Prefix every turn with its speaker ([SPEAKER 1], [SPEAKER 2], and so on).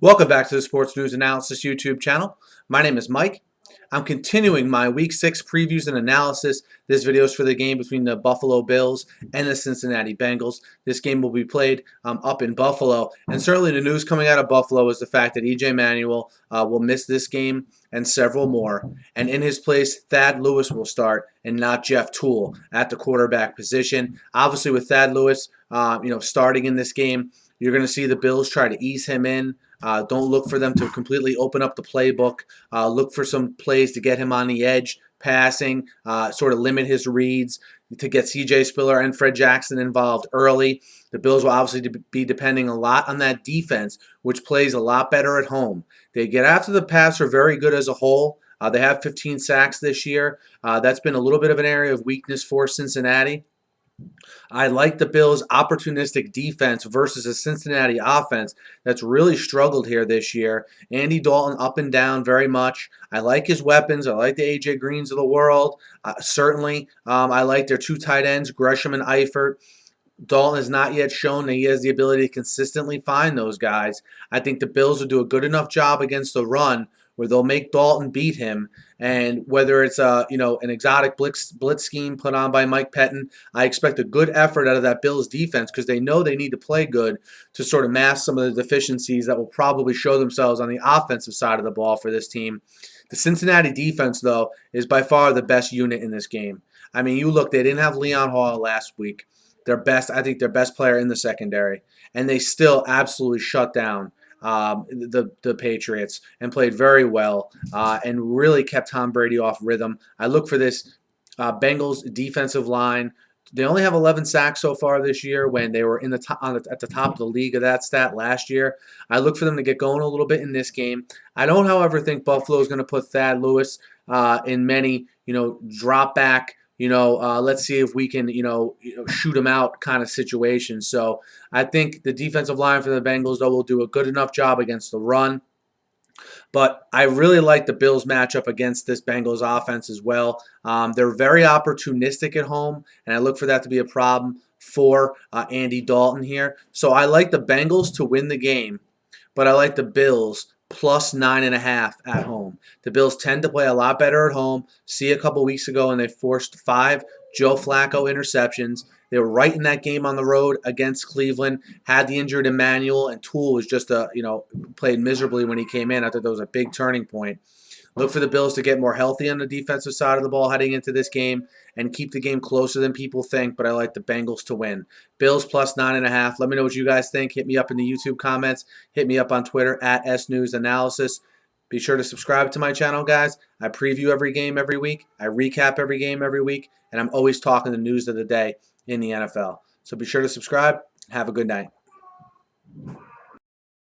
[SPEAKER 1] Welcome back to the Sports News Analysis YouTube channel. My name is Mike. I'm continuing my Week 6 previews and analysis. This video is for the game between the Buffalo Bills and the Cincinnati Bengals. This game will be played up in Buffalo. And certainly the news coming out of Buffalo is the fact that E.J. Manuel will miss this game and several more. And in his place, Thad Lewis will start and not Jeff Toole at the quarterback position. Obviously with Thad Lewis starting in this game, you're going to see the Bills try to ease him in. Don't look for them to completely open up the playbook. Look for some plays to get him on the edge, passing, sort of limit his reads, to get C.J. Spiller and Fred Jackson involved early. The Bills will obviously be depending a lot on that defense, which plays a lot better at home. They get after the pass, are very good as a whole. They have 15 sacks this year. That's been a little bit of an area of weakness for Cincinnati. I like the Bills' opportunistic defense versus a Cincinnati offense that's really struggled here this year. Andy Dalton up and down very much. I like his weapons. I like the A.J. Greens of the world. Certainly, I like their two tight ends, Gresham and Eifert. Dalton has not yet shown that he has the ability to consistently find those guys. I think the Bills will do a good enough job against the run where they'll make Dalton beat him. And whether it's an exotic blitz scheme put on by Mike Pettin, I expect a good effort out of that Bills defense because they know they need to play good to sort of mask some of the deficiencies that will probably show themselves on the offensive side of the ball for this team. The Cincinnati defense, though, is by far the best unit in this game. I mean, you look, they didn't have Leon Hall last week. I think their best player in the secondary, and they still absolutely shut down the Patriots and played very well and really kept Tom Brady off rhythm. I look for this Bengals defensive line. They only have 11 sacks so far this year when they were in the at the top of the league of that stat last year. I look for them to get going a little bit in this game. I don't, however, think Buffalo is going to put Thad Lewis in many drop back, let's see if we can, shoot them out kind of situation. So I think the defensive line for the Bengals, though, will do a good enough job against the run. But I really like the Bills matchup against this Bengals offense as well. They're very opportunistic at home, and I look for that to be a problem for Andy Dalton here. So I like the Bengals to win the game, but I like the Bills plus 9.5 at home. The Bills tend to play a lot better at home. See a couple weeks ago, and they forced 5 Joe Flacco interceptions. They were right in that game on the road against Cleveland. Had the injured Emmanuel, and Toole was just played miserably when he came in. I thought that was a big turning point. Look for the Bills to get more healthy on the defensive side of the ball heading into this game and keep the game closer than people think, but I like the Bengals to win. Bills plus 9.5. Let me know what you guys think. Hit me up in the YouTube comments. Hit me up on Twitter at SNewsAnalysis. Be sure to subscribe to my channel, guys. I preview every game every week. I recap every game every week, and I'm always talking the news of the day in the NFL. So be sure to subscribe. Have a good night.